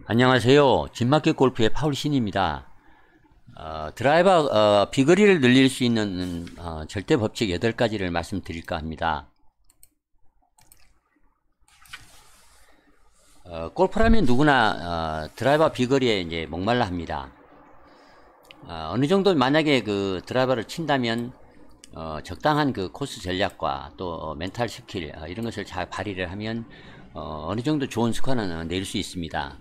안녕하세요. 진마켓 골프의 파울신입니다. 드라이버 비거리를 늘릴 수 있는 절대 법칙 8가지를 말씀드릴까 합니다. 골프라면 누구나 드라이버 비거리에 이제 목말라 합니다. 어느 정도 만약에 그 드라이버를 친다면 적당한 그 코스 전략과 또 멘탈 스킬 이런 것을 잘 발휘를 하면 어느 정도 좋은 스코어는 낼 수 있습니다.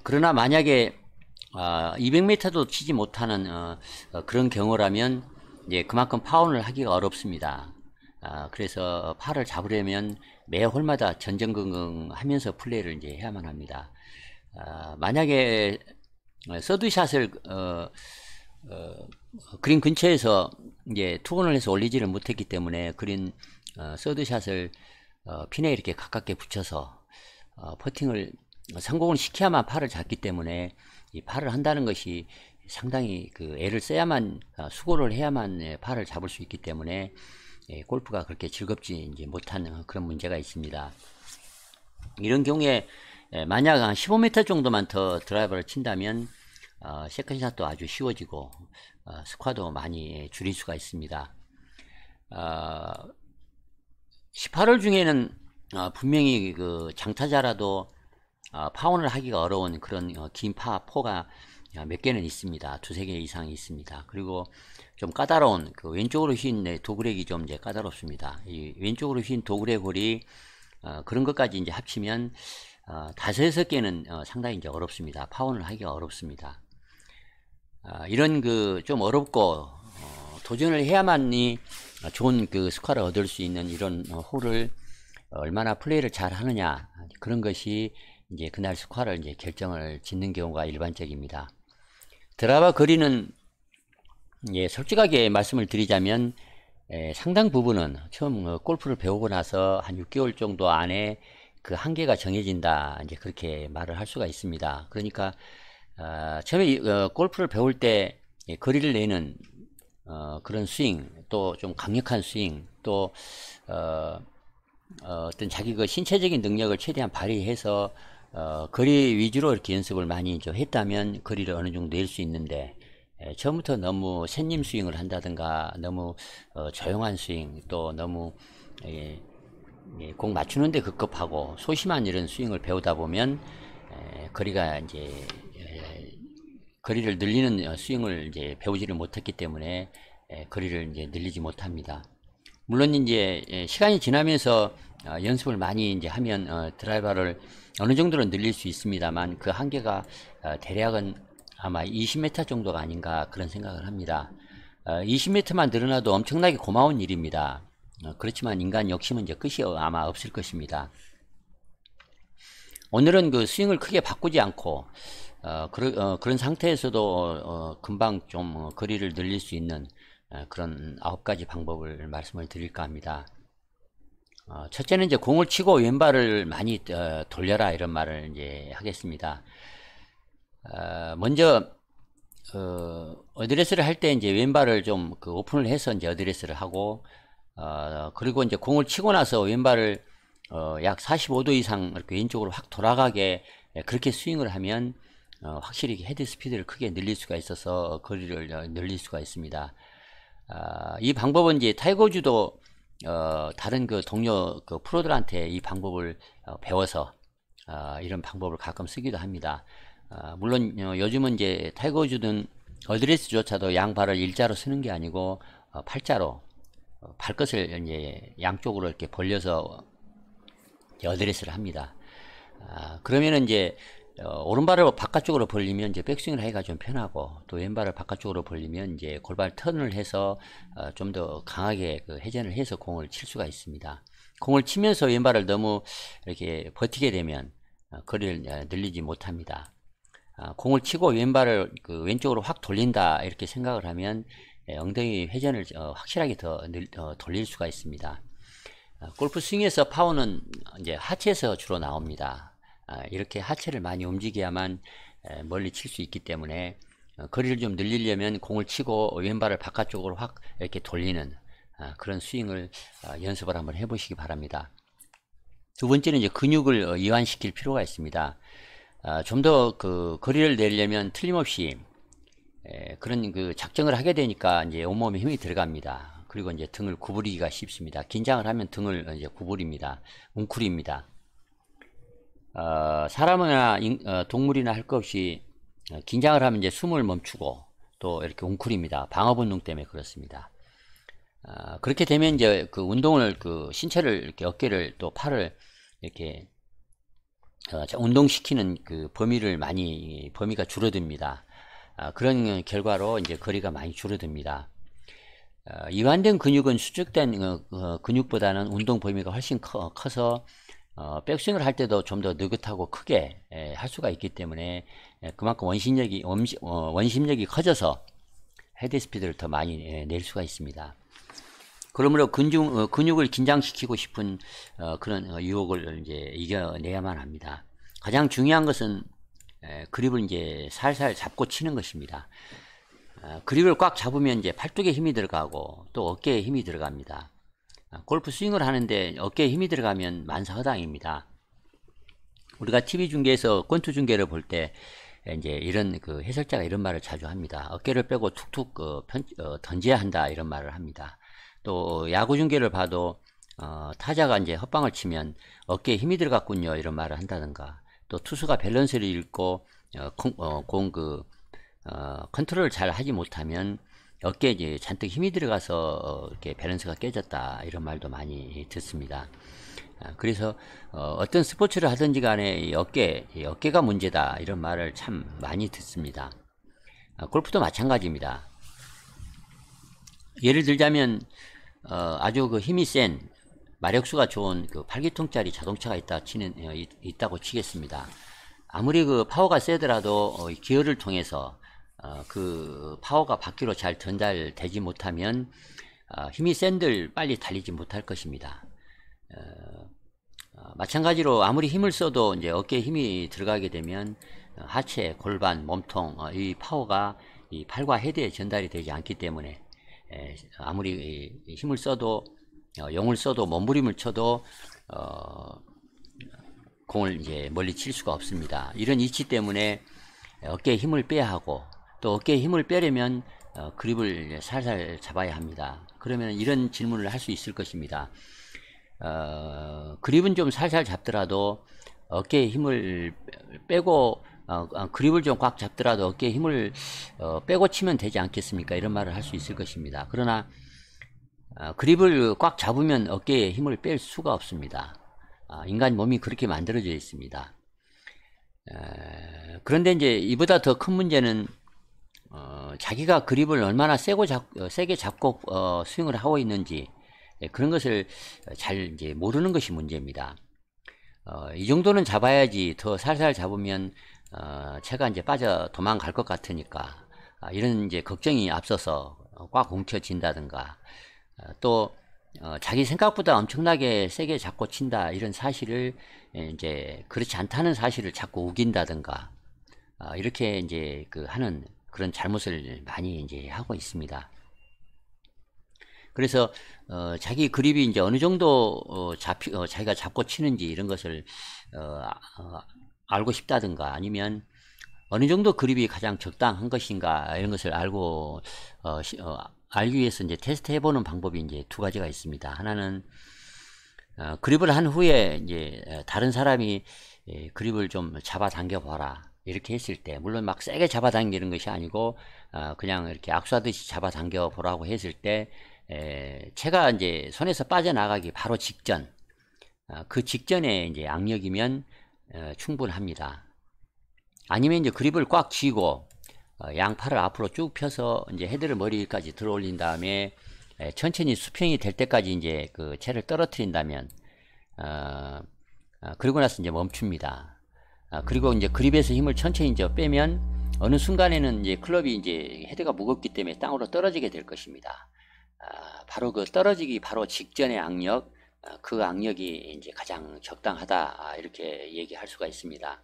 그러나 만약에 200m도 치지 못하는 그런 경우라면 이제 그만큼 파운을 하기가 어렵습니다. 그래서 파를 잡으려면 매 홀마다 전전긍긍 하면서 플레이를 이제 해야만 합니다. 만약에 서드샷을 그린 근처에서 이제 투혼을 해서 올리지를 못했기 때문에 그린 서드샷을 핀에 이렇게 가깝게 붙여서 퍼팅을 성공을 시켜야만 파를 잡기 때문에 이 파를 한다는 것이 상당히 그 애를 써야만 수고를 해야만 파를 잡을 수 있기 때문에 골프가 그렇게 즐겁지 이제 못한 그런 문제가 있습니다. 이런 경우에 만약 한 15m 정도만 더 드라이버를 친다면 세컨샷도 아주 쉬워지고 스코어도 많이 줄일 수가 있습니다. 18홀 중에는 분명히 그 장타자라도 파혼을 하기가 어려운 그런 긴 파4가 몇 개는 있습니다. 두세 개 이상 있습니다. 그리고 좀 까다로운 그 왼쪽으로 휜 도그렉이 좀 이제 까다롭습니다. 이 왼쪽으로 휜 도그렉 홀이 그런 것까지 이제 합치면 5, 6개는 상당히 이제 어렵습니다. 파혼을 하기가 어렵습니다. 이런 그 좀 어렵고 도전을 해야만이 좋은 그 스코어를 얻을 수 있는 이런 홀을 얼마나 플레이를 잘 하느냐, 그런 것이 이제 그날 스코어를 이제 결정을 짓는 경우가 일반적입니다. 드라이버 거리는 솔직하게 말씀을 드리자면 상당 부분은 처음 골프를 배우고 나서 한 6개월 정도 안에 그 한계가 정해진다, 이제 그렇게 말을 할 수가 있습니다. 그러니까 처음에 골프를 배울 때 거리를 내는 그런 스윙, 또 좀 강력한 스윙, 또 어떤 자기 그 신체적인 능력을 최대한 발휘해서 거리 위주로 이렇게 연습을 많이 좀 했다면 거리를 어느 정도 낼 수 있는데, 처음부터 너무 샌님 스윙을 한다든가 너무 조용한 스윙, 또 너무 공 맞추는데 급급하고 소심한 이런 스윙을 배우다 보면 거리가 이제 거리를 늘리는 스윙을 이제 배우지를 못했기 때문에 거리를 이제 늘리지 못합니다. 물론 이제 시간이 지나면서 연습을 많이 이제 하면 드라이버를 어느 정도는 늘릴 수 있습니다만, 그 한계가 대략은 아마 20m 정도가 아닌가 그런 생각을 합니다. 20m만 늘어나도 엄청나게 고마운 일입니다. 그렇지만 인간 욕심은 이제 끝이 아마 없을 것입니다. 오늘은 그 스윙을 크게 바꾸지 않고 그런 상태에서도 금방 좀 거리를 늘릴 수 있는 그런 9가지 방법을 말씀을 드릴까 합니다. 첫째는 이제 공을 치고 왼발을 많이 돌려라, 이런 말을 이제 하겠습니다. 먼저 어드레스를 할 때 이제 왼발을 좀 그 오픈을 해서 이제 어드레스를 하고, 그리고 이제 공을 치고 나서 왼발을 약 45도 이상 이렇게 왼쪽으로 확 돌아가게 그렇게 스윙을 하면 확실히 헤드 스피드를 크게 늘릴 수가 있어서 거리를 늘릴 수가 있습니다. 이 방법은 이제 타이거 우즈도 다른 그 동료 그 프로들한테 이 방법을 배워서 이런 방법을 가끔 쓰기도 합니다. 물론 요즘은 이제 타이거 우즈는 어드레스조차도 양발을 일자로 쓰는 게 아니고 팔자로 발끝을 이제 양쪽으로 이렇게 벌려서 어드레스를 합니다. 그러면은 이제 오른발을 바깥쪽으로 벌리면 이제 백스윙을 하기가 좀 편하고, 또 왼발을 바깥쪽으로 벌리면 이제 골반 턴을 해서 좀 더 강하게 그 회전을 해서 공을 칠 수가 있습니다. 공을 치면서 왼발을 너무 이렇게 버티게 되면 거리를 늘리지 못합니다. 공을 치고 왼발을 그 왼쪽으로 확 돌린다, 이렇게 생각을 하면 엉덩이 회전을 확실하게 더 돌릴 수가 있습니다. 골프 스윙에서 파워는 이제 하체에서 주로 나옵니다. 이렇게 하체를 많이 움직여야만 멀리 칠 수 있기 때문에 거리를 좀 늘리려면 공을 치고 왼발을 바깥쪽으로 확 이렇게 돌리는 그런 스윙을 연습을 한번 해보시기 바랍니다. 두 번째는 이제 근육을 이완시킬 필요가 있습니다. 좀 더 그 거리를 내려면 틀림없이 그런 그 작정을 하게 되니까 이제 온몸에 힘이 들어갑니다. 그리고 이제 등을 구부리기가 쉽습니다. 긴장을 하면 등을 이제 구부립니다. 웅크립니다. 사람이나 동물이나 할 것 없이 긴장을 하면 이제 숨을 멈추고 또 이렇게 웅크립니다. 방어 본능 때문에 그렇습니다. 그렇게 되면 이제 그 운동을 그 신체를 이렇게 어깨를 또 팔을 이렇게 운동시키는 그 범위가 줄어듭니다. 그런 결과로 이제 거리가 많이 줄어듭니다. 이완된 근육은 수축된 근육보다는 운동 범위가 훨씬 커서 백스윙을 할 때도 좀 더 느긋하고 크게 할 수가 있기 때문에 그만큼 원심력이 커져서 헤드 스피드를 더 많이 낼 수가 있습니다. 그러므로 근육을 긴장시키고 싶은 그런 유혹을 이제 이겨내야만 합니다. 가장 중요한 것은 그립을 이제 살살 잡고 치는 것입니다. 그립을 꽉 잡으면 이제 팔뚝에 힘이 들어가고 또 어깨에 힘이 들어갑니다. 골프 스윙을 하는데 어깨에 힘이 들어가면 만사허당입니다. 우리가 TV 중계에서 권투 중계를 볼 때 이제 이런 그 해설자가 이런 말을 자주 합니다. 어깨를 빼고 툭툭 던져야 한다 이런 말을 합니다. 또 야구 중계를 봐도 타자가 이제 헛방을 치면 어깨에 힘이 들어갔군요 이런 말을 한다든가, 또 투수가 밸런스를 잃고 컨트롤을 잘 하지 못하면 어깨에 이제 잔뜩 힘이 들어가서 이렇게 밸런스가 깨졌다 이런 말도 많이 듣습니다. 그래서 어떤 스포츠를 하든지 간에 어깨가 문제다 이런 말을 참 많이 듣습니다. 골프도 마찬가지입니다. 예를 들자면 아주 그 힘이 센 마력수가 좋은 그 8기통짜리 자동차가 있다고 치겠습니다. 아무리 그 파워가 세더라도 기어를 통해서 그 파워가 바퀴로 잘 전달되지 못하면 힘이 센들 빨리 달리지 못할 것입니다. 마찬가지로 아무리 힘을 써도 이제 어깨에 힘이 들어가게 되면 하체, 골반, 몸통 이 파워가 이 팔과 헤드에 전달이 되지 않기 때문에 아무리 힘을 써도 용을 써도 몸부림을 쳐도 공을 이제 멀리 칠 수가 없습니다. 이런 이치 때문에 어깨에 힘을 빼야 하고, 또 어깨에 힘을 빼려면 그립을 살살 잡아야 합니다. 그러면 이런 질문을 할 수 있을 것입니다. 그립은 좀 살살 잡더라도 어깨에 힘을 빼고 그립을 좀 꽉 잡더라도 어깨에 힘을 빼고 치면 되지 않겠습니까? 이런 말을 할 수 있을 것입니다. 그러나 그립을 꽉 잡으면 어깨에 힘을 뺄 수가 없습니다. 인간 몸이 그렇게 만들어져 있습니다. 그런데 이제 이보다 더 큰 문제는 자기가 그립을 얼마나 세게 잡고 스윙을 하고 있는지 그런 것을 잘 이제 모르는 것이 문제입니다. 이 정도는 잡아야지, 더 살살 잡으면 채가 이제 빠져 도망갈 것 같으니까 이런 이제 걱정이 앞서서 꽉 움켜쥔다든가, 또 자기 생각보다 엄청나게 세게 잡고 친다 이런 사실을 이제 그렇지 않다는 사실을 자꾸 우긴다든가, 이렇게 이제 하는 그런 잘못을 많이 이제 하고 있습니다. 그래서 자기 그립이 이제 어느 정도 자기가 잡고 치는지 이런 것을 알고 싶다든가, 아니면 어느 정도 그립이 가장 적당한 것인가 이런 것을 알기 위해서 이제 테스트 해보는 방법이 이제 두 가지가 있습니다. 하나는 그립을 한 후에 이제 다른 사람이 그립을 좀 잡아당겨 봐라 이렇게 했을 때, 물론 막 세게 잡아당기는 것이 아니고 그냥 이렇게 악수하듯이 잡아당겨 보라고 했을 때 채가 이제 손에서 빠져나가기 바로 직전, 그 직전에 이제 악력이면 충분합니다. 아니면 이제 그립을 꽉 쥐고 양팔을 앞으로 쭉 펴서 이제 헤드를 머리 위까지 들어 올린 다음에 천천히 수평이 될 때까지 이제 그 채를 떨어뜨린다면 그리고 나서 이제 멈춥니다. 그리고 이제 그립에서 힘을 천천히 이제 빼면 어느 순간에는 이제 클럽이 이제 헤드가 무겁기 때문에 땅으로 떨어지게 될 것입니다. 바로 그 떨어지기 바로 직전의 악력, 그 악력이 이제 가장 적당하다 이렇게 얘기할 수가 있습니다.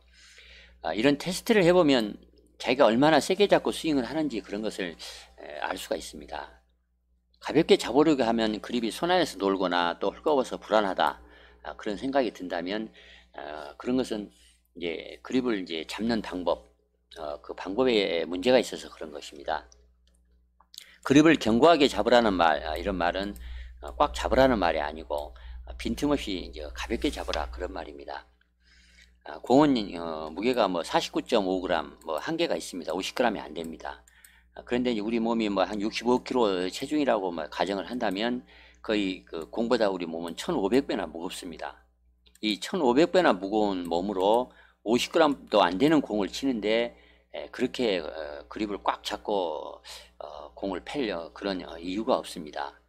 이런 테스트를 해보면 자기가 얼마나 세게 잡고 스윙을 하는지 그런 것을 알 수가 있습니다. 가볍게 잡으려고 하면 그립이 손 안에서 놀거나 또 헐거워서 불안하다 그런 생각이 든다면 그런 것은 이제 그립을 이제 잡는 방법, 그 방법에 문제가 있어서 그런 것입니다. 그립을 견고하게 잡으라는 말, 이런 말은 꽉 잡으라는 말이 아니고 빈틈없이 이제 가볍게 잡으라 그런 말입니다. 공은 무게가 뭐 49.5g 뭐 한계가 있습니다. 50g이 안 됩니다. 그런데 이제 우리 몸이 뭐 한 65kg 체중이라고 뭐 가정을 한다면 거의 그 공보다 우리 몸은 1500배나 무겁습니다. 이 1500배나 무거운 몸으로 50g도 안 되는 공을 치는데 그렇게 그립을 꽉 잡고 공을 팰 그런 이유가 없습니다.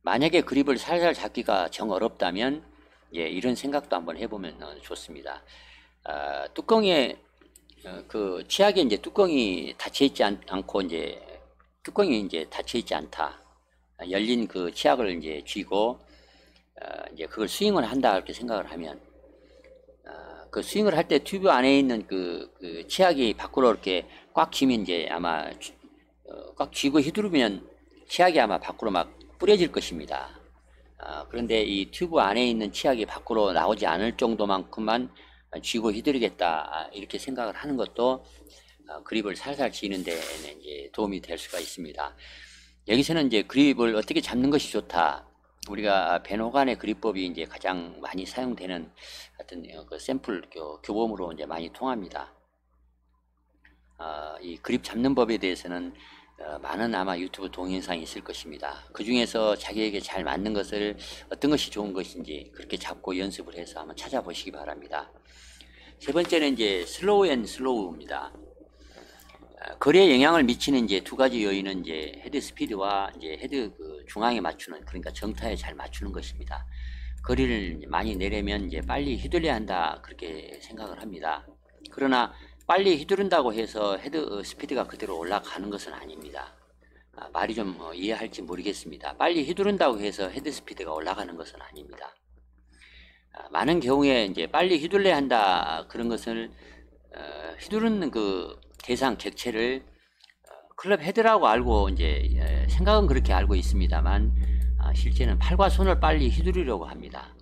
만약에 그립을 살살 잡기가 정 어렵다면 이런 생각도 한번 해보면 좋습니다. 뚜껑에 그 치약에 이제 뚜껑이 닫혀 있지 않고 이제 뚜껑이 이제 닫혀 있지 않다. 열린 그 치약을 이제 쥐고 이제 그걸 스윙을 한다 이렇게 생각을 하면 그 스윙을 할 때 튜브 안에 있는 그 치약이 밖으로 이렇게 꽉 쥐면 이제 아마 꽉 쥐고 휘두르면 치약이 아마 밖으로 막 뿌려질 것입니다. 그런데 이 튜브 안에 있는 치약이 밖으로 나오지 않을 정도만큼만 쥐고 휘두르겠다 이렇게 생각을 하는 것도 그립을 살살 쥐는 데는 이제 도움이 될 수가 있습니다. 여기서는 이제 그립을 어떻게 잡는 것이 좋다. 우리가 벤호간의 그립법이 이제 가장 많이 사용되는 어떤 그 샘플 교범으로 이제 많이 통합니다. 이 그립 잡는 법에 대해서는 많은 아마 유튜브 동영상이 있을 것입니다. 그 중에서 자기에게 잘 맞는 것을 어떤 것이 좋은 것인지 그렇게 잡고 연습을 해서 한번 찾아보시기 바랍니다. 세 번째는 이제 슬로우 앤 슬로우입니다. 거리에 영향을 미치는 이제 두 가지 요인은 이제 헤드 스피드와 이제 헤드 그 중앙에 맞추는, 그러니까 정타에 잘 맞추는 것입니다. 거리를 많이 내려면 이제 빨리 휘둘려야 한다 그렇게 생각을 합니다. 그러나 빨리 휘두른다고 해서 헤드 스피드가 그대로 올라가는 것은 아닙니다. 말이 좀 이해할지 모르겠습니다. 빨리 휘두른다고 해서 헤드 스피드가 올라가는 것은 아닙니다. 많은 경우에 이제 빨리 휘둘러야 한다 그런 것을 휘두르는 그 대상 객체를 클럽 헤드라고 알고 이제 생각은 그렇게 알고 있습니다만 실제는 팔과 손을 빨리 휘두르려고 합니다.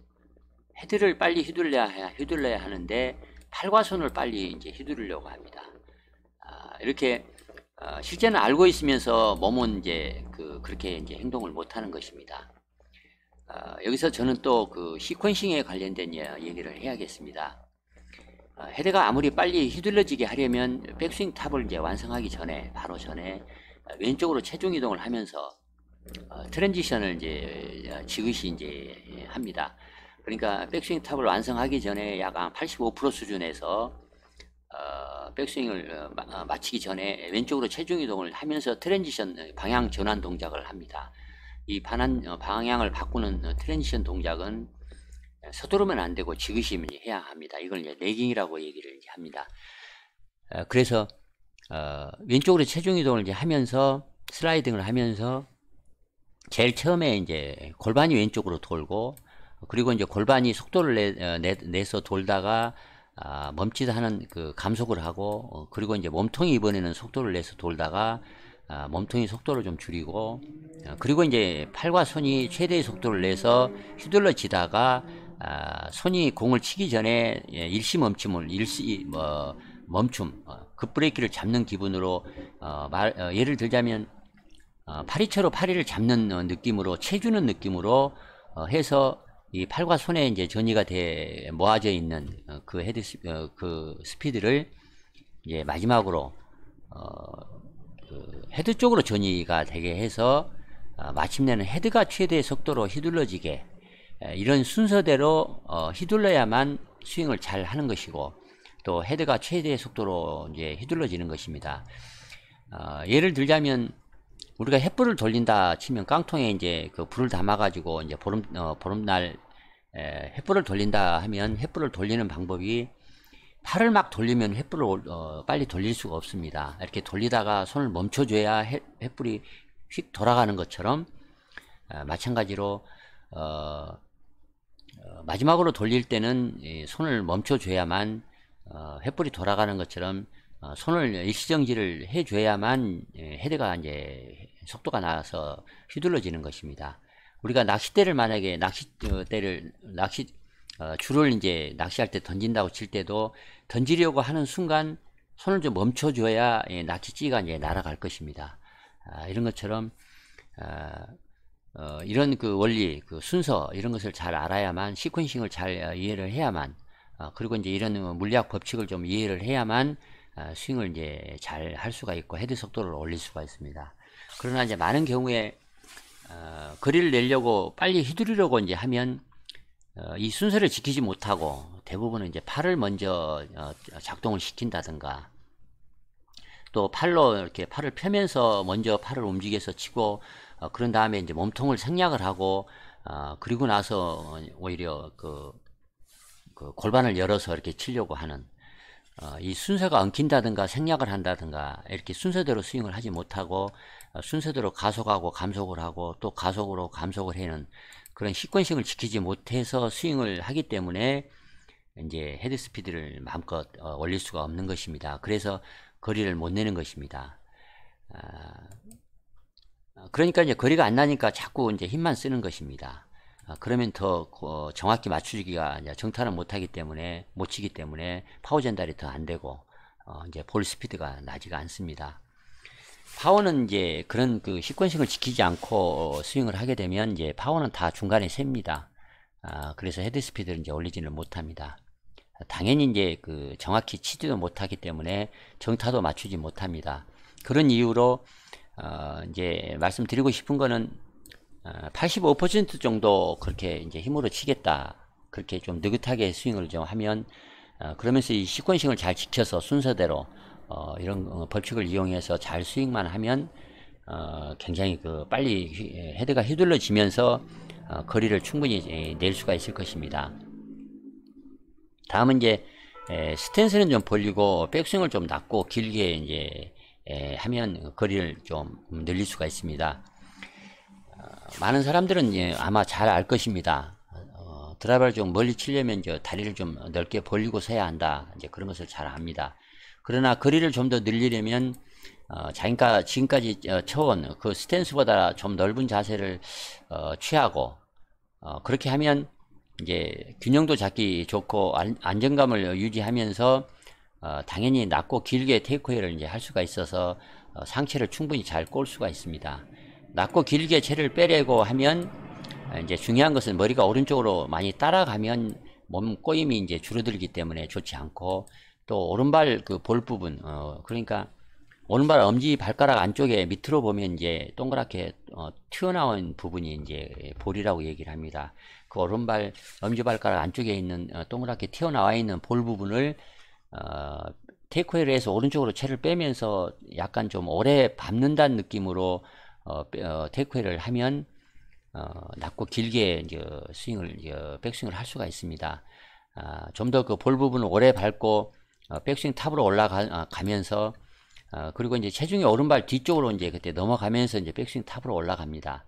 헤드를 빨리 휘둘러야 하는데 팔과 손을 빨리 이제 휘두르려고 합니다. 이렇게 실제는 알고 있으면서 몸은 이제 그렇게 이제 행동을 못하는 것입니다. 여기서 저는 또 그 시퀀싱에 관련된 얘기를 해야겠습니다. 헤드가 아무리 빨리 휘둘러지게 하려면 백스윙 탑을 이제 완성하기 전에 바로 전에 왼쪽으로 체중 이동을 하면서 트랜지션을 이제 지그시 이제 합니다. 그러니까 백스윙 탑을 완성하기 전에 약 85% 수준에서 백스윙을 마치기 전에 왼쪽으로 체중 이동을 하면서 트랜지션 방향 전환 동작을 합니다. 이 방향을 바꾸는 트랜지션 동작은 서두르면 안 되고 지그시 해야 합니다. 이걸 이제 레깅이라고 얘기를 이제 합니다. 그래서 왼쪽으로 체중 이동을 이제 하면서 슬라이딩을 하면서 제일 처음에 이제 골반이 왼쪽으로 돌고, 그리고 이제 골반이 속도를 내서 돌다가 멈칫 하는 그 감속을 하고, 그리고 이제 몸통이 이번에는 속도를 내서 돌다가 몸통이 속도를 좀 줄이고, 그리고 이제 팔과 손이 최대의 속도를 내서 휘둘러지다가 손이 공을 치기 전에 일시 멈춤을 멈춤 급브레이크를 잡는 기분으로 예를 들자면 파리채로 파리를 잡는 느낌으로 채주는 느낌으로 해서 이 팔과 손에 이제 전이가 모아져 있는 그 그 스피드를 이제 마지막으로 그 헤드 쪽으로 전이가 되게 해서 마침내는 헤드가 최대의 속도로 휘둘러지게, 이런 순서대로 휘둘러야만 스윙을 잘 하는 것이고 또 헤드가 최대의 속도로 이제 휘둘러지는 것입니다. 예를 들자면 우리가 횃불을 돌린다 치면 깡통에 이제 그 불을 담아 가지고 이제 보름날 횃불을 돌린다 하면 횃불을 돌리는 방법이 팔을 막 돌리면 횃불을 빨리 돌릴 수가 없습니다. 이렇게 돌리다가 손을 멈춰줘야 횃불이 휙 돌아가는 것처럼 마찬가지로 마지막으로 돌릴 때는 손을 멈춰줘야만 횃불이 돌아가는 것처럼 손을 일시정지를 해줘야만 헤드가 이제 속도가 나서 휘둘러지는 것입니다. 우리가 낚싯대를 만약에 줄을 이제 낚시할 때 던진다고 칠 때도 던지려고 하는 순간 손을 좀 멈춰줘야 낚싯지가 이제 날아갈 것입니다. 이런 것처럼 이런 그 원리, 그 순서 이런 것을 잘 알아야만, 시퀀싱을 잘 이해를 해야만, 그리고 이제 이런 물리학 법칙을 좀 이해를 해야만 스윙을 이제 잘 할 수가 있고 헤드 속도를 올릴 수가 있습니다. 그러나 이제 많은 경우에 거리를 내려고 빨리 휘두르려고 이제 하면 이 순서를 지키지 못하고 대부분은 이제 팔을 먼저 작동을 시킨다든가, 또 팔로 이렇게 팔을 펴면서 먼저 팔을 움직여서 치고 그런 다음에 이제 몸통을 생략을 하고 그리고 나서 오히려 그 골반을 열어서 이렇게 치려고 하는 이 순서가 엉킨다든가 생략을 한다든가 이렇게 순서대로 스윙을 하지 못하고 순서대로 가속하고 감속을 하고 또 가속으로 감속을 하는 그런 시퀀싱을 지키지 못해서 스윙을 하기 때문에 이제 헤드 스피드를 마음껏 올릴 수가 없는 것입니다. 그래서 거리를 못 내는 것입니다. 그러니까 이제 거리가 안 나니까 자꾸 이제 힘만 쓰는 것입니다. 그러면 더 정확히 맞추기가 정타는 못하기 때문에, 못 치기 때문에 파워 전달이 더 안 되고 이제 볼 스피드가 나지가 않습니다. 파워는 이제 그런 그 시퀀싱을 지키지 않고 스윙을 하게 되면 이제 파워는 다 중간에 셉니다. 그래서 헤드 스피드를 이제 올리지는 못합니다. 당연히 이제 그 정확히 치지도 못하기 때문에 정타도 맞추지 못합니다. 그런 이유로 이제 말씀드리고 싶은 거는 85% 정도 그렇게 이제 힘으로 치겠다, 그렇게 좀 느긋하게 스윙을 좀 하면 그러면서 이 시퀀싱을 잘 지켜서 순서대로 이런 법칙을 이용해서 잘 스윙만 하면 굉장히 그 빨리 헤드가 휘둘러지면서 거리를 충분히 낼 수가 있을 것입니다. 다음은 이제 스탠스는 좀 벌리고 백스윙을 좀 낮고 길게 이제 하면 거리를 좀 늘릴 수가 있습니다. 많은 사람들은 아마 잘 알 것입니다. 드라이버를 좀 멀리 치려면 이제 다리를 좀 넓게 벌리고 서야 한다, 이제 그런 것을 잘 압니다. 그러나 거리를 좀 더 늘리려면 자기가 지금까지 쳐온 그 스탠스보다 좀 넓은 자세를 취하고 그렇게 하면 이제 균형도 잡기 좋고 안정감을 유지하면서 당연히 낮고 길게 테이크웨이를 이제 할 수가 있어서 상체를 충분히 잘 꼴 수가 있습니다. 낮고 길게 채를 빼려고 하면 이제 중요한 것은 머리가 오른쪽으로 많이 따라가면 몸 꼬임이 이제 줄어들기 때문에 좋지 않고, 또 오른발 그 볼 부분, 그러니까 오른발 엄지 발가락 안쪽에 밑으로 보면 이제 동그랗게 튀어나온 부분이 이제 볼이라고 얘기를 합니다. 그 오른발 엄지 발가락 안쪽에 있는 동그랗게 튀어나와 있는 볼 부분을 테이크웨이를 해서 오른쪽으로 채를 빼면서 약간 좀 오래 밟는다는 느낌으로 테이크웨이를 하면 낮고 길게 이제 스윙을 백스윙을 할 수가 있습니다. 좀 더 그 볼 부분을 오래 밟고 백스윙 탑으로 올라가면서 그리고 이제 체중이 오른발 뒤쪽으로 이제 그때 넘어가면서 이제 백스윙 탑으로 올라갑니다.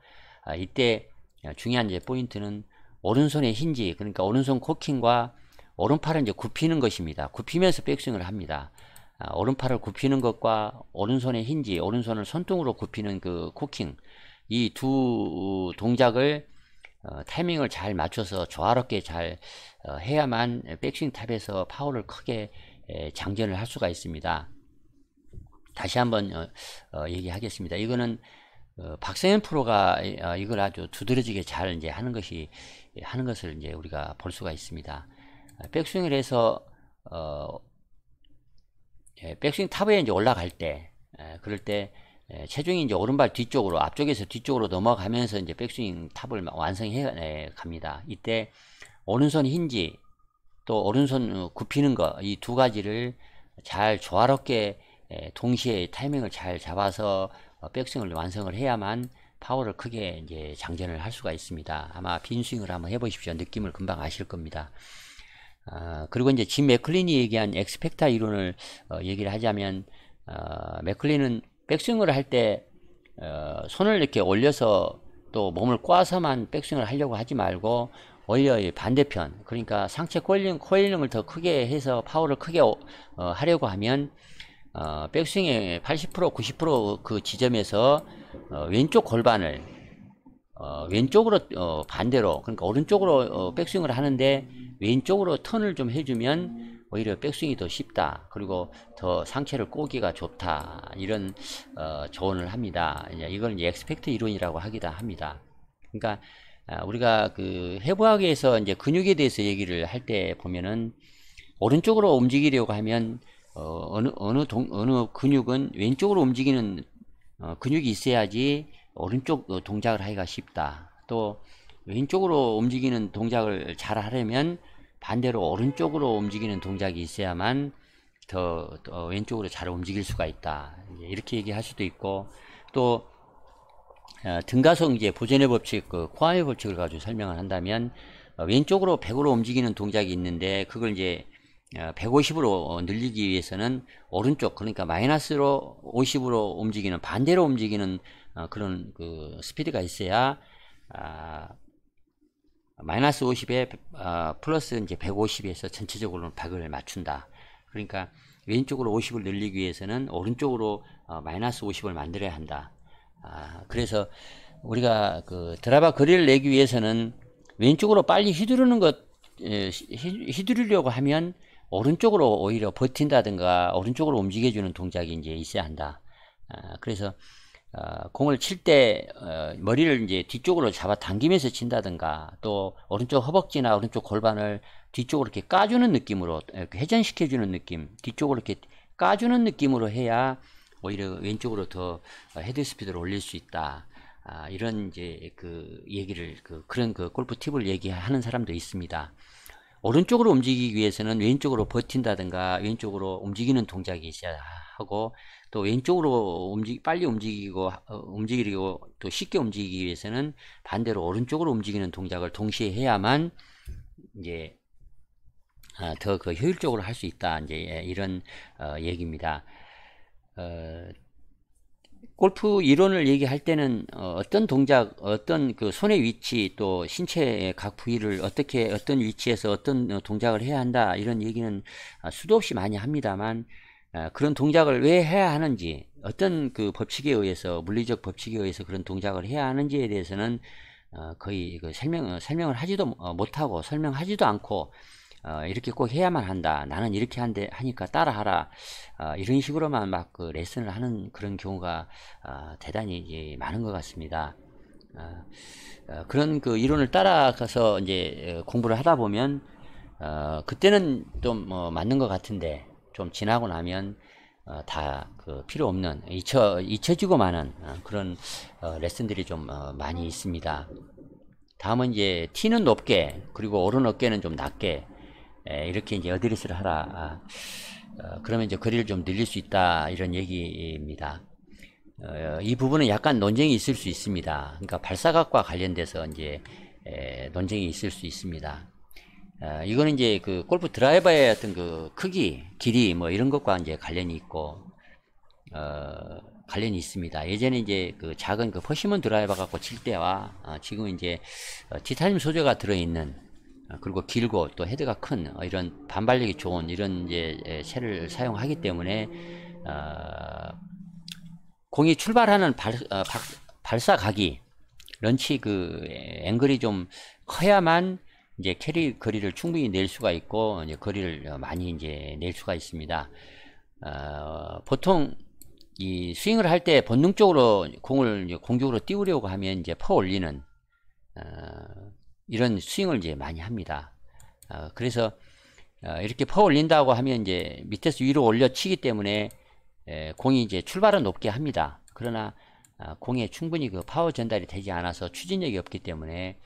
이때 중요한 이제 포인트는 오른손의 힌지, 그러니까 오른손 코킹과 오른팔을 이제 굽히는 것입니다. 굽히면서 백스윙을 합니다. 오른팔을 굽히는 것과 오른손의 힌지, 오른손을 손등으로 굽히는 그 코킹, 이 두 동작을 타이밍을 잘 맞춰서 조화롭게 잘 해야만 백스윙 탑에서 파워를 크게 장전을 할 수가 있습니다. 다시 한번 얘기하겠습니다. 이거는 박성현 프로가 이걸 아주 두드러지게 잘 이제 하는 것을 이제 우리가 볼 수가 있습니다. 백스윙을 해서 백스윙 탑에 이제 올라갈 때, 그럴 때 체중이 이제 오른발 뒤쪽으로, 앞쪽에서 뒤쪽으로 넘어가면서 이제 백스윙 탑을 완성해 갑니다. 이때 오른손 힌지 또 오른손 굽히는 거, 이 두 가지를 잘 조화롭게 동시에 타이밍을 잘 잡아서 백스윙을 완성을 해야만 파워를 크게 이제 장전을 할 수가 있습니다. 아마 빈 스윙을 한번 해보십시오. 느낌을 금방 아실 겁니다. 그리고 이제 짐 맥클린이 얘기한 엑스펙타 이론을 얘기를 하자면, 맥클린은 백스윙을 할 때 손을 이렇게 올려서 또 몸을 꽈서만 백스윙을 하려고 하지 말고 오히려 반대편, 그러니까 상체 코일링을 더 크게 해서 파워를 크게 하려고 하면 백스윙의 80% 90% 지점에서 왼쪽 골반을 왼쪽으로 반대로, 그러니까 오른쪽으로 백스윙을 하는데 왼쪽으로 턴을 좀 해주면 오히려 백스윙이 더 쉽다. 그리고 더 상체를 꼬기가 좋다. 이런 조언을 합니다. 이걸 이제 엑스펙트 이론이라고 하기도 합니다. 그러니까 우리가 그 해부학에서 이제 근육에 대해서 얘기를 할 때 보면은 오른쪽으로 움직이려고 하면 어느 근육은 왼쪽으로 움직이는 근육이 있어야지 오른쪽 동작을 하기가 쉽다. 또 왼쪽으로 움직이는 동작을 잘 하려면 반대로 오른쪽으로 움직이는 동작이 있어야만 더 왼쪽으로 잘 움직일 수가 있다. 이렇게 얘기할 수도 있고, 또 등가성 이제 보존의 법칙, 그 코아의 법칙을 가지고 설명을 한다면 왼쪽으로 100으로 움직이는 동작이 있는데 그걸 이제 150으로 늘리기 위해서는 오른쪽, 그러니까 마이너스로 50으로 움직이는, 반대로 움직이는 그런 그 스피드가 있어야 마이너스 50에 플러스 이제 150에서 전체적으로 100을 맞춘다. 그러니까 왼쪽으로 50을 늘리기 위해서는 오른쪽으로 마이너스 50을 만들어야 한다. 그래서 우리가 그 드라이버 거리를 내기 위해서는 왼쪽으로 빨리 휘두르려고 하면 오른쪽으로 오히려 버틴다든가 오른쪽으로 움직여주는 동작이 이제 있어야 한다. 그래서 공을 칠 때 머리를 이제 뒤쪽으로 잡아 당기면서 친다든가, 또 오른쪽 허벅지나 오른쪽 골반을 뒤쪽으로 이렇게 까주는 느낌으로, 이렇게 회전시켜주는 느낌, 뒤쪽으로 이렇게 까주는 느낌으로 해야 오히려 왼쪽으로 더 헤드 스피드를 올릴 수 있다. 이런 이제 그 얘기를 그런 골프 팁을 얘기하는 사람도 있습니다. 오른쪽으로 움직이기 위해서는 왼쪽으로 버틴다든가 왼쪽으로 움직이는 동작이 있어야 하고, 또 왼쪽으로 빨리 움직이고 또 쉽게 움직이기 위해서는 반대로 오른쪽으로 움직이는 동작을 동시에 해야만 이제 더 그 효율적으로 할 수 있다. 이제 이런 얘기입니다. 골프 이론을 얘기할 때는 어떤 동작, 어떤 그 손의 위치, 또 신체의 각 부위를 어떻게 어떤 위치에서 어떤 동작을 해야 한다, 이런 얘기는 수도 없이 많이 합니다만, 그런 동작을 왜 해야 하는지, 어떤 그 법칙에 의해서, 물리적 법칙에 의해서 그런 동작을 해야 하는지에 대해서는 거의 그 설명을 하지도 못하고 설명하지도 않고, 이렇게 꼭 해야만 한다, 나는 이렇게 하니까 따라하라, 이런 식으로만 막 그 레슨을 하는 그런 경우가 대단히 이제 많은 것 같습니다. 그런 그 이론을 따라가서 이제 공부를 하다 보면 그때는 좀 맞는 것 같은데, 좀 지나고 나면 다 그 필요 없는, 잊혀지고 마는 그런 레슨들이 좀 많이 있습니다. 다음은 이제 티는 높게, 그리고 오른 어깨는 좀 낮게, 이렇게 이제 어드레스를 하라. 그러면 이제 거리를 좀 늘릴 수 있다, 이런 얘기입니다. 이 부분은 약간 논쟁이 있을 수 있습니다. 그러니까 발사각과 관련돼서 이제 논쟁이 있을 수 있습니다. 이거는 이제 그 골프 드라이버의 어떤 그 크기, 길이 뭐 이런 것과 이제 관련이 있고, 관련이 있습니다. 예전에 이제 그 작은 그 퍼시먼 드라이버 갖고 칠 때와 지금은 이제 티타늄 소재가 들어있는, 그리고 길고 또 헤드가 큰 이런 반발력이 좋은 이런 이제 쉘을 사용하기 때문에 공이 출발하는 발사각이, 런치 그 앵글이 좀 커야만 이제 캐리 거리를 충분히 낼 수가 있고, 이제 거리를 많이 이제 낼 수가 있습니다. 보통 이 스윙을 할 때 본능적으로 공을 공중으로 띄우려고 하면 이제 퍼 올리는 이런 스윙을 이제 많이 합니다. 그래서 이렇게 퍼 올린다고 하면 이제 밑에서 위로 올려치기 때문에 공이 이제 출발은 높게 합니다. 그러나 공에 충분히 그 파워 전달이 되지 않아서 추진력이 없기 때문에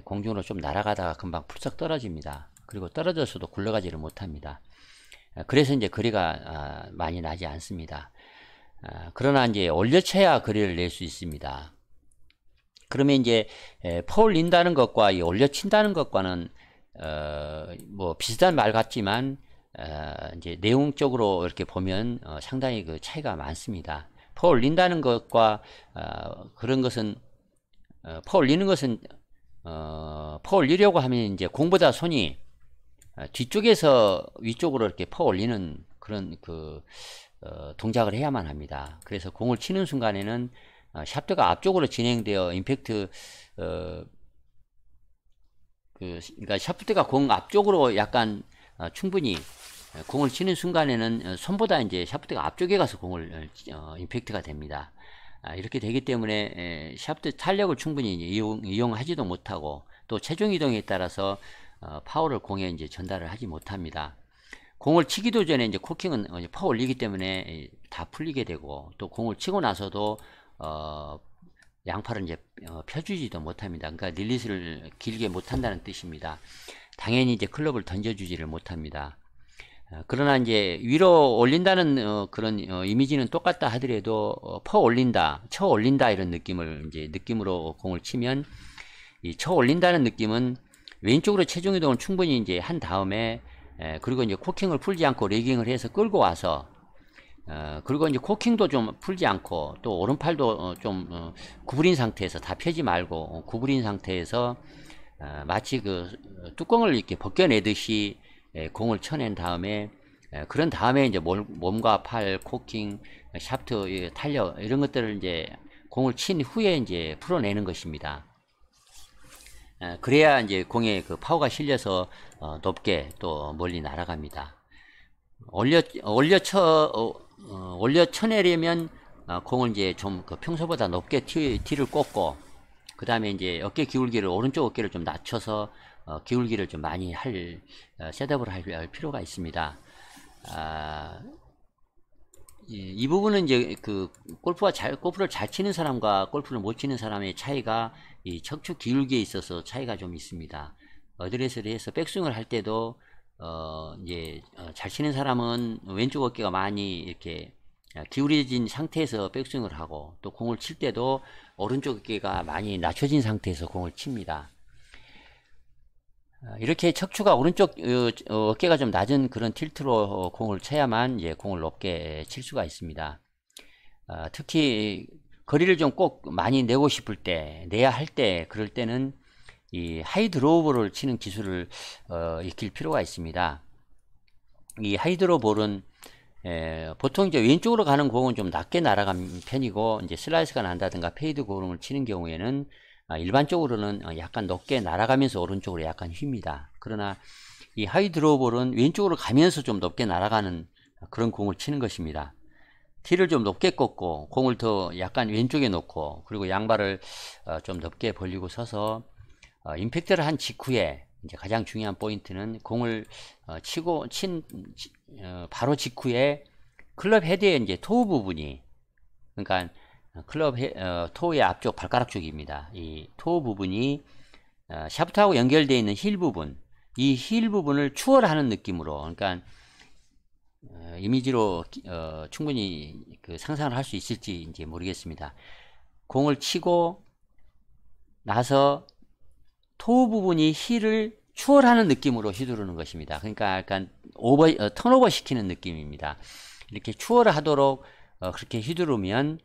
공중으로 좀 날아가다가 금방 풀썩 떨어집니다. 그리고 떨어져서도 굴러가지를 못합니다. 그래서 이제 거리가 많이 나지 않습니다. 그러나 이제 올려쳐야 거리를 낼 수 있습니다. 그러면 이제 퍼 올린다는 것과 이 올려친다는 것과는 뭐 비슷한 말 같지만 이제 내용적으로 이렇게 보면 상당히 그 차이가 많습니다. 퍼 올린다는 것과 그런 것은 퍼 올리는 것은 퍼 올리려고 하면 이제 공보다 손이 뒤쪽에서 위쪽으로 이렇게 퍼 올리는 그런 그 동작을 해야만 합니다. 그래서 공을 치는 순간에는 샤프트가 앞쪽으로 진행되어 임팩트 그러니까 샤프트가 공 앞쪽으로 약간 충분히 공을 치는 순간에는 손보다 이제 샤프트가 앞쪽에 가서 공을 임팩트가 됩니다. 이렇게 되기 때문에 샤프트 탄력을 충분히 이용하지도 못하고 또 체중 이동에 따라서 파워를 공에 이제 전달을 하지 못합니다. 공을 치기도 전에 이제 코킹은 퍼 올리기 때문에 다 풀리게 되고 또 공을 치고 나서도 양팔을 이제 펴주지도 못합니다. 그러니까 릴리스를 길게 못한다는 뜻입니다. 당연히 이제 클럽을 던져주지를 못합니다. 그러나 이제 위로 올린다는 그런 이미지는 똑같다 하더라도 퍼 올린다, 쳐 올린다 이런 느낌을 이제 느낌으로 공을 치면 이 쳐 올린다는 느낌은 왼쪽으로 체중 이동을 충분히 이제 한 다음에 그리고 이제 코킹을 풀지 않고 레깅을 해서 끌고 와서 그리고 이제 코킹도 좀 풀지 않고 또 오른팔도 좀 구부린 상태에서 다 펴지 말고 구부린 상태에서 마치 그 뚜껑을 이렇게 벗겨내듯이 공을 쳐낸 다음에 그런 다음에 이제 몸과 팔, 코킹, 샤프트, 탄력 이런 것들을 이제 공을 친 후에 이제 풀어내는 것입니다. 그래야 이제 공에 그 파워가 실려서 높게 또 멀리 날아갑니다. 올려 쳐내려면 공을 이제 좀 그 평소보다 높게 티를 꽂고 그 다음에 이제 어깨 기울기를 오른쪽 어깨를 좀 낮춰서 기울기를 좀 많이 할 셋업을 할 필요가 있습니다. 이 부분은 이제 그 골프를 잘 치는 사람과 골프를 못 치는 사람의 차이가 이 척추 기울기에 있어서 차이가 좀 있습니다. 어드레스를 해서 백스윙을 할 때도 이제 잘 치는 사람은 왼쪽 어깨가 많이 이렇게 기울여진 상태에서 백스윙을 하고 또 공을 칠 때도 오른쪽 어깨가 많이 낮춰진 상태에서 공을 칩니다. 이렇게 척추가 오른쪽 어깨가 좀 낮은 그런 틸트로 공을 쳐야만 이제 공을 높게 칠 수가 있습니다. 특히 거리를 좀 꼭 많이 내고 싶을 때, 내야 할 때, 그럴 때는 이 하이 드로우볼을 치는 기술을 익힐 필요가 있습니다. 이 하이 드로우볼은 보통 이제 왼쪽으로 가는 공은 좀 낮게 날아가는 편이고 이제 슬라이스가 난다든가 페이드 공을 치는 경우에는 일반적으로는 약간 높게 날아가면서 오른쪽으로 약간 휩니다. 그러나 이 하이 드로우볼은 왼쪽으로 가면서 좀 높게 날아가는 그런 공을 치는 것입니다. 티를 좀 높게 꽂고 공을 더 약간 왼쪽에 놓고 그리고 양발을 좀 높게 벌리고 서서 임팩트를 한 직후에 이제 가장 중요한 포인트는 공을 바로 직후에 클럽 헤드의 이제 토우 부분이 그러니까 토우의 앞쪽 발가락 쪽입니다. 이 토우 부분이 샤프트하고 연결되어 있는 힐 부분, 이 힐 부분을 추월하는 느낌으로, 그러니까 이미지로 충분히 그 상상을 할 수 있을지 이제 모르겠습니다. 공을 치고 나서 토우 부분이 힐을 추월하는 느낌으로 휘두르는 것입니다. 그러니까 약간 턴오버 시키는 느낌입니다. 이렇게 추월을 하도록 그렇게 휘두르면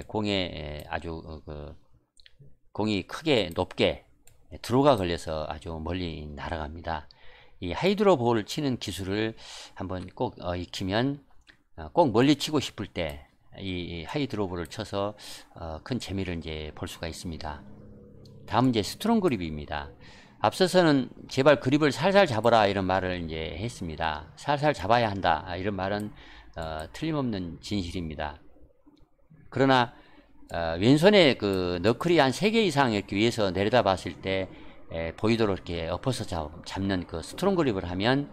공에 아주 공이 크게 높게 드로우가 걸려서 아주 멀리 날아갑니다. 이 하이드로 볼을 치는 기술을 한번 꼭 익히면 꼭 멀리 치고 싶을 때 이 하이드로 볼을 쳐서 큰 재미를 이제 볼 수가 있습니다. 다음 이제 스트롱 그립입니다. 앞서서는 제발 그립을 살살 잡아라 이런 말을 이제 했습니다. 살살 잡아야 한다 이런 말은 틀림없는 진실입니다. 그러나 왼손에 그 너클이 한 3개 이상 이렇게 위에서 내려다 봤을 때 보이도록 이렇게 엎어서 잡는 그 스트롱 그립을 하면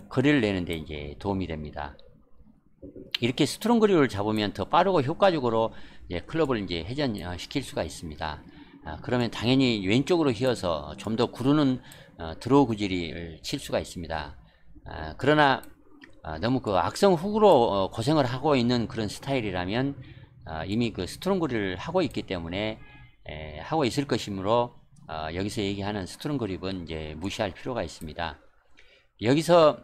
거리를 내는데 이제 도움이 됩니다. 이렇게 스트롱 그립을 잡으면 더 빠르고 효과적으로 클럽을 이제 회전시킬 수가 있습니다. 그러면 당연히 왼쪽으로 휘어서 좀 더 구르는 드로우 구질을 칠 수가 있습니다. 그러나 너무 그 악성 훅으로 고생을 하고 있는 그런 스타일이라면 이미 그 스트롱 그립을 하고 있기 때문에 하고 있을 것이므로 여기서 얘기하는 스트롱 그립은 이제 무시할 필요가 있습니다. 여기서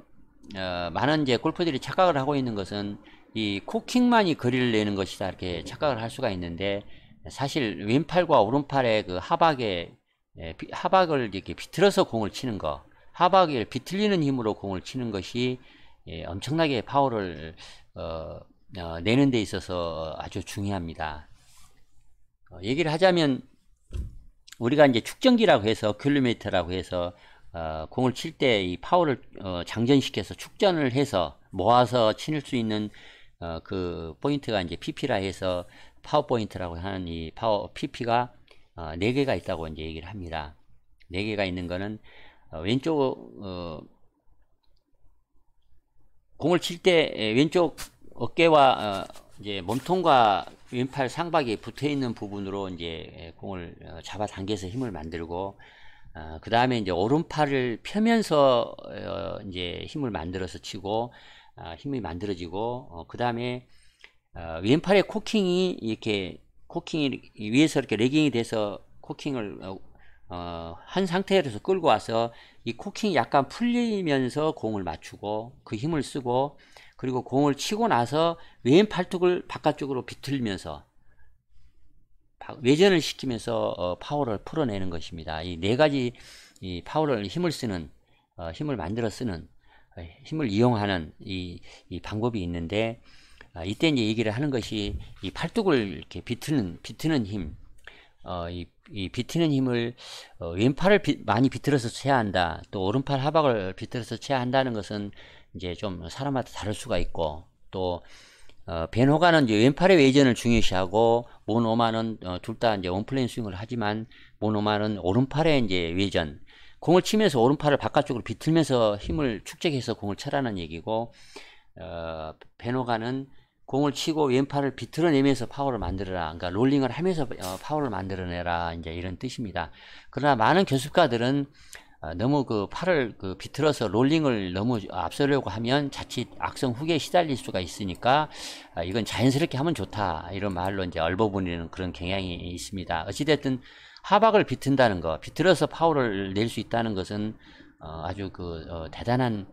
많은 이제 골퍼들이 착각을 하고 있는 것은 이 코킹만이 거리를 내는 것이다 이렇게 착각을 할 수가 있는데 사실 왼팔과 오른팔의 그 하박을 이렇게 비틀어서 공을 치는 거, 하박을 비틀리는 힘으로 공을 치는 것이 엄청나게 파워를 내는 데 있어서 아주 중요합니다. 얘기를 하자면 우리가 이제 축전기라고 해서 킬로미터라고 해서 공을 칠 때 이 파워를 장전시켜서 축전을 해서 모아서 칠 수 있는 그 포인트가 이제 PP라 해서 파워 포인트라고 하는 이 파워 PP가 4개가 있다고 이제 얘기를 합니다. 4개가 있는 거는 왼쪽 공을 칠 때 왼쪽 어깨와 이제 몸통과 왼팔 상박이 붙어 있는 부분으로 이제 공을 잡아 당겨서 힘을 만들고, 그 다음에 이제 오른팔을 펴면서 이제 힘을 만들어서 치고, 힘이 만들어지고, 그 다음에 왼팔의 코킹이 이렇게 코킹이 위에서 이렇게 레깅이 돼서 코킹을 한 상태에서 끌고 와서 이 코킹이 약간 풀리면서 공을 맞추고 그 힘을 쓰고, 그리고 공을 치고 나서 왼 팔뚝을 바깥쪽으로 비틀면서 외전을 시키면서 파워를 풀어내는 것입니다. 이 4가지 이 파워를 힘을 쓰는 힘을 만들어 쓰는 힘을 이용하는 이 방법이 있는데, 이때 이제 얘기를 하는 것이 이 팔뚝을 이렇게 비트는 힘, 이 비트는 힘을 왼팔을 많이 비틀어서 쳐야 한다, 또 오른팔 하박을 비틀어서 쳐야 한다는 것은 이제 좀 사람마다 다를 수가 있고, 또 벤호가는 이제 왼팔의 외전을 중요시하고 모노마는 둘 다 이제 원플레인 스윙을 하지만 모노마는 오른팔의 이제 외전, 공을 치면서 오른팔을 바깥쪽으로 비틀면서 힘을 축적해서 공을 쳐라는 얘기고, 벤호가는 공을 치고 왼팔을 비틀어내면서 파워를 만들어라, 그러니까 롤링을 하면서 파워를 만들어내라, 이제 이런 뜻입니다. 그러나 많은 교습가들은 너무 그 팔을 비틀어서 롤링을 너무 앞서려고 하면 자칫 악성 후계에 시달릴 수가 있으니까 이건 자연스럽게 하면 좋다, 이런 말로 이제 얼버무리는 그런 경향이 있습니다. 어찌됐든 하박을 비튼다는 거, 비틀어서 파워를 낼 수 있다는 것은 아주 대단한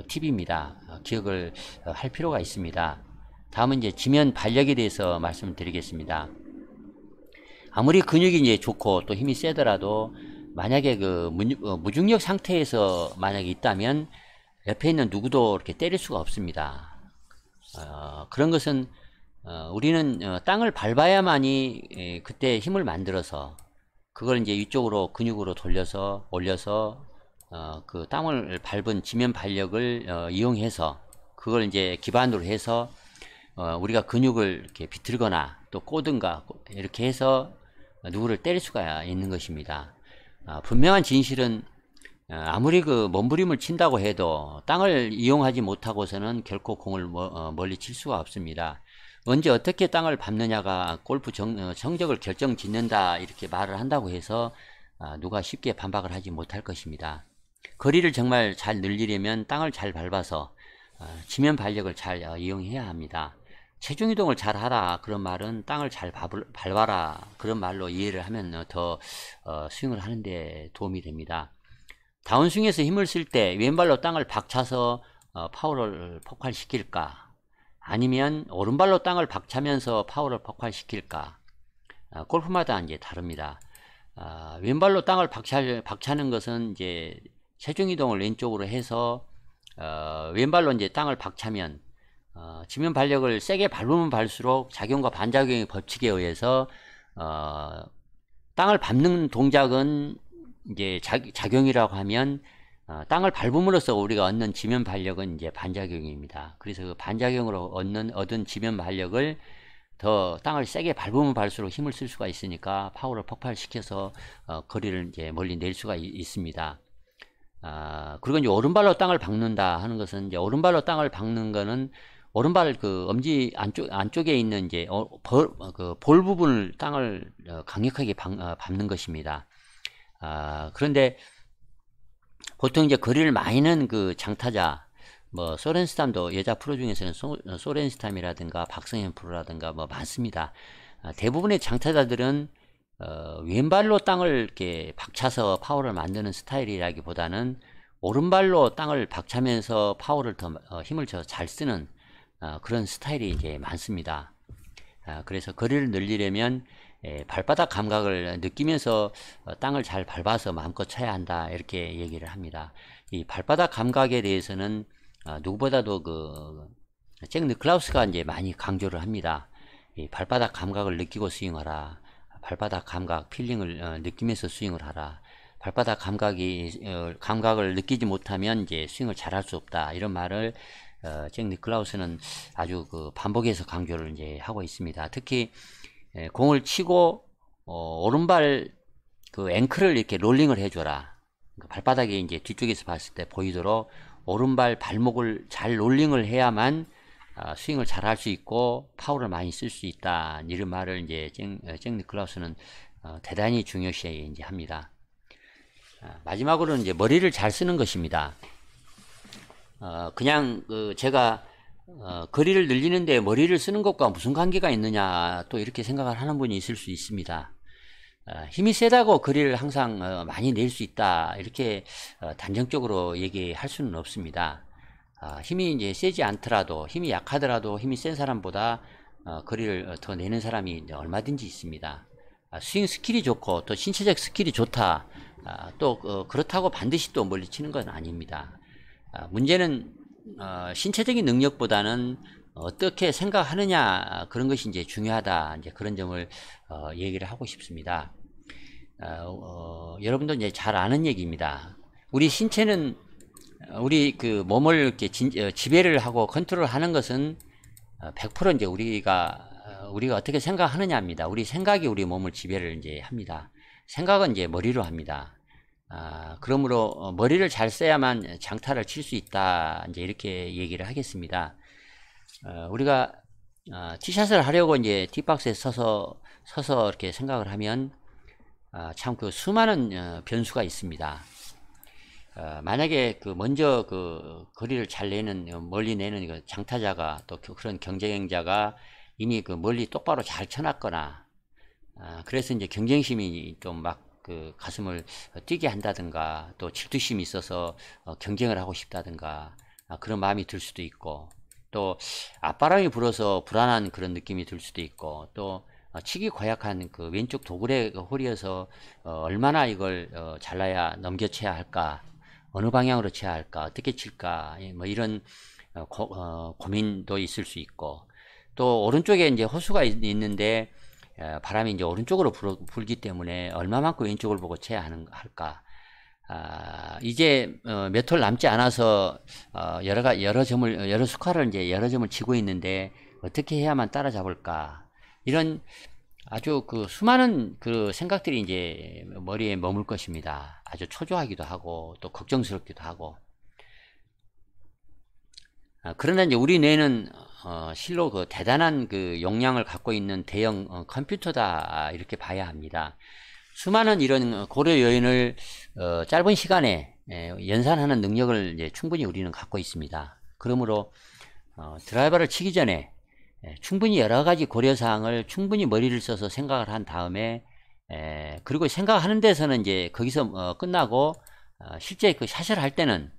팁입니다. 기억을 할 필요가 있습니다. 다음은 이제 지면 발력에 대해서 말씀드리겠습니다. 아무리 근육이 이제 좋고 또 힘이 세더라도 만약에 무중력 상태에서 만약에 있다면 옆에 있는 누구도 이렇게 때릴 수가 없습니다. 그런 것은 우리는 땅을 밟아야만이 그때 힘을 만들어서 그걸 이제 위쪽으로 근육으로 돌려서 올려서 그 땅을 밟은 지면 발력을 이용해서 그걸 이제 기반으로 해서 우리가 근육을 이렇게 비틀거나 또 꼬든가 이렇게 해서 누구를 때릴 수가 있는 것입니다. 분명한 진실은 아무리 몸부림을 친다고 해도 땅을 이용하지 못하고서는 결코 공을 멀리 칠 수가 없습니다. 언제 어떻게 땅을 밟느냐가 골프 성적을 결정짓는다, 이렇게 말을 한다고 해서 누가 쉽게 반박을 하지 못할 것입니다. 거리를 정말 잘 늘리려면 땅을 잘 밟아서 지면 발력을 잘 이용해야 합니다. 체중 이동을 잘 하라, 그런 말은 땅을 잘 밟아라, 그런 말로 이해를 하면 더 스윙을 하는데 도움이 됩니다. 다운스윙에서 힘을 쓸 때 왼발로 땅을 박차서 파워를 폭발시킬까, 아니면 오른발로 땅을 박차면서 파워를 폭발시킬까, 골프마다 이제 다릅니다. 왼발로 땅을 박차는 것은 이제 체중 이동을 왼쪽으로 해서 왼발로 이제 땅을 박차면 지면 발력을 세게 밟으면 밟을수록 작용과 반작용의 법칙에 의해서 땅을 밟는 동작은 이제 작용이라고 하면 땅을 밟음으로써 우리가 얻는 지면 발력은 이제 반작용입니다. 그래서 그 반작용으로 얻은 지면 발력을 더 땅을 세게 밟으면 밟을수록 힘을 쓸 수가 있으니까 파워를 폭발시켜서 거리를 이제 멀리 낼 수가 있습니다. 그리고 이제 오른발로 땅을 박는다 하는 것은, 이제 오른발로 땅을 박는 거는 오른발 엄지 안쪽에 있는 이제 볼 부분을 땅을 강력하게 밟는 것입니다. 그런데 보통 이제 거리를 많이 는 장타자, 뭐 소렌스탐도 여자 프로 중에서는 소렌스탐이라든가 박성현 프로라든가 뭐 많습니다. 대부분의 장타자들은 왼발로 땅을 이렇게 박차서 파워를 만드는 스타일이라기보다는 오른발로 땅을 박차면서 파워를 더 힘을 잘 쓰는 그런 스타일이 이제 많습니다. 그래서 거리를 늘리려면 발바닥 감각을 느끼면서 땅을 잘 밟아서 마음껏 쳐야 한다, 이렇게 얘기를 합니다. 이 발바닥 감각에 대해서는 누구보다도 잭 니클라우스가 이제 많이 강조를 합니다. 이 발바닥 감각을 느끼고 스윙하라. 발바닥 감각, 필링을 느끼면서 스윙을 하라. 발바닥 감각을 느끼지 못하면 이제 스윙을 잘할 수 없다. 이런 말을 잭 니클라우스는 아주 그 반복해서 강조를 이제 하고 있습니다. 특히 공을 치고 오른발 그 앵클을 이렇게 롤링을 해줘라. 발바닥에 이제 뒤쪽에서 봤을 때 보이도록 오른발 발목을 잘 롤링을 해야만 스윙을 잘 할 수 있고 파워를 많이 쓸 수 있다. 이런 말을 이제 잭 니클라우스는 대단히 중요시 이제 합니다. 마지막으로는 이제 머리를 잘 쓰는 것입니다. 그냥 제가 거리를 늘리는데 머리를 쓰는 것과 무슨 관계가 있느냐 또 이렇게 생각을 하는 분이 있을 수 있습니다. 힘이 세다고 거리를 항상 많이 낼 수 있다 이렇게 단정적으로 얘기할 수는 없습니다. 힘이 이제 세지 않더라도 힘이 약하더라도 힘이 센 사람보다 거리를 더 내는 사람이 얼마든지 있습니다. 스윙 스킬이 좋고 또 신체적 스킬이 좋다 또 그렇다고 반드시 또 멀리 치는 건 아닙니다. 문제는 신체적인 능력보다는 어떻게 생각하느냐 그런 것이 이제 중요하다 이제 그런 점을 얘기를 하고 싶습니다. 여러분도 이제 잘 아는 얘기입니다. 우리 신체는 우리 그 몸을 이렇게 지배를 하고 컨트롤하는 것은 100% 이제 우리가 어떻게 생각하느냐입니다. 우리 생각이 우리 몸을 지배를 이제 합니다. 생각은 이제 머리로 합니다. 그러므로 머리를 잘 써야만 장타를 칠 수 있다. 이제 이렇게 얘기를 하겠습니다. 우리가 티샷을 하려고 이제 티박스에 서서 이렇게 생각을 하면 참 그 수많은 변수가 있습니다. 만약에 그 먼저 그 거리를 잘 내는 멀리 내는 그 장타자가 또 그런 경쟁자가 이미 그 멀리 똑바로 잘 쳐놨거나 그래서 이제 경쟁심이 좀 막 그 가슴을 뛰게 한다든가 또 질투심이 있어서 경쟁을 하고 싶다든가 그런 마음이 들 수도 있고 또 앞바람이 불어서 불안한 그런 느낌이 들 수도 있고 또 치기 고약한 그 왼쪽 도굴에 홀이어서 얼마나 이걸 잘라야 넘겨쳐야 할까 어느 방향으로 쳐야 할까 어떻게 칠까 뭐 이런 고민도 있을 수 있고 또 오른쪽에 이제 호수가 있는데 바람이 이제 오른쪽으로 불기 때문에 얼마만큼 왼쪽을 보고 쳐야 할까 이제 몇 홀 남지 않아서 여러 스코어를 이제 여러 점을 치고 있는데 어떻게 해야만 따라잡을까 이런 아주 그 수많은 그 생각들이 이제 머리에 머물 것입니다. 아주 초조하기도 하고 또 걱정스럽기도 하고 그러나 이제 우리 뇌는 실로 그 대단한 그 용량을 갖고 있는 대형 컴퓨터다 이렇게 봐야 합니다. 수많은 이런 고려 요인을 짧은 시간에 연산하는 능력을 이제 충분히 우리는 갖고 있습니다. 그러므로 드라이버를 치기 전에 충분히 여러 가지 고려사항을 충분히 머리를 써서 생각을 한 다음에 그리고 생각하는 데서는 이제 거기서 끝나고 실제 그 샷을 할 때는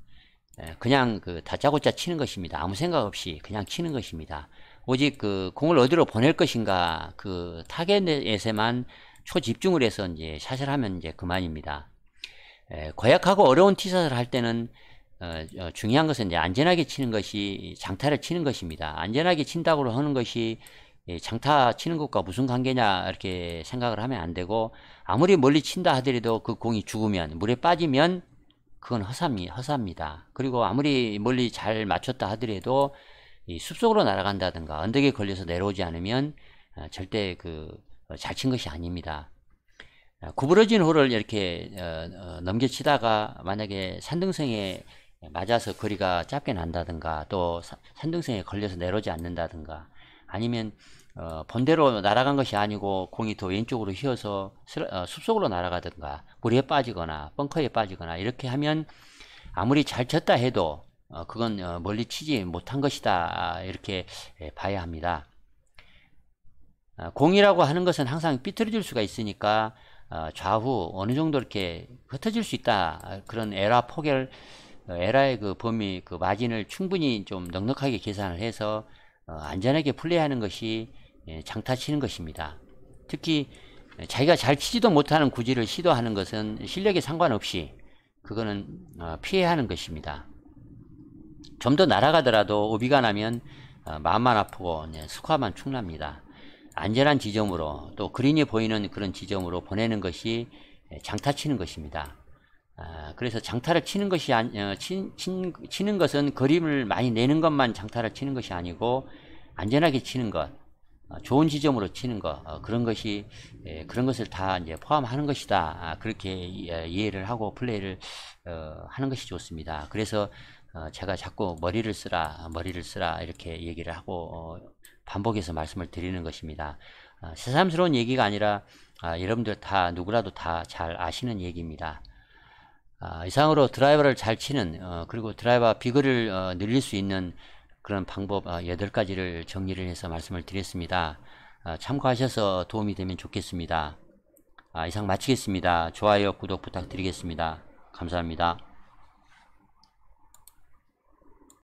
그냥 그 다짜고짜 치는 것입니다. 아무 생각 없이 그냥 치는 것입니다. 오직 그 공을 어디로 보낼 것인가 그 타겟에서만 초집중을 해서 이제 샷을 하면 이제 그만입니다. 고약하고 어려운 티샷을 할 때는 중요한 것은 이제 안전하게 치는 것이 장타를 치는 것입니다. 안전하게 친다고 하는 것이 장타 치는 것과 무슨 관계냐 이렇게 생각을 하면 안 되고 아무리 멀리 친다 하더라도 그 공이 죽으면 물에 빠지면 그건 허사입니다. 그리고 아무리 멀리 잘 맞췄다 하더라도 이 숲속으로 날아간다든가 언덕에 걸려서 내려오지 않으면 절대 그 잘 친 것이 아닙니다. 구부러진 홀을 이렇게 넘겨치다가 만약에 산등성에 맞아서 거리가 짧게 난다든가 또 산등성에 걸려서 내려오지 않는다든가 아니면 본대로 날아간 것이 아니고 공이 더 왼쪽으로 휘어서 숲속으로 날아가든가 물에 빠지거나 벙커에 빠지거나 이렇게 하면 아무리 잘 쳤다 해도 그건 멀리 치지 못한 것이다 이렇게 봐야 합니다. 공이라고 하는 것은 항상 삐뚤어질 수가 있으니까 좌우 어느 정도 이렇게 흩어질 수 있다 그런 에라의 그 범위 그 마진을 충분히 좀 넉넉하게 계산을 해서 안전하게 플레이하는 것이 장타 치는 것입니다. 특히 자기가 잘 치지도 못하는 구질을 시도하는 것은 실력에 상관없이 그거는 피해야 하는 것입니다. 좀 더 날아가더라도 오비가 나면 마음만 아프고 스코어만 축납니다. 안전한 지점으로 또 그린이 보이는 그런 지점으로 보내는 것이 장타 치는 것입니다. 그래서 장타를 치는 것이 치는 것은 그림을 많이 내는 것만 장타를 치는 것이 아니고 안전하게 치는 것, 좋은 지점으로 치는 것, 그런 것이 그런 것을 다 이제 포함하는 것이다. 그렇게 이해를 하고 플레이를 하는 것이 좋습니다. 그래서 제가 자꾸 머리를 쓰라 이렇게 얘기를 하고 반복해서 말씀을 드리는 것입니다. 새삼스러운 얘기가 아니라 여러분들 다 누구라도 다 잘 아시는 얘기입니다. 이상으로 드라이버를 잘 치는 그리고 드라이버 비거리를 늘릴 수 있는 그런 방법 8가지를 정리를 해서 말씀을 드렸습니다. 참고하셔서 도움이 되면 좋겠습니다. 이상 마치겠습니다. 좋아요, 구독 부탁드리겠습니다. 감사합니다.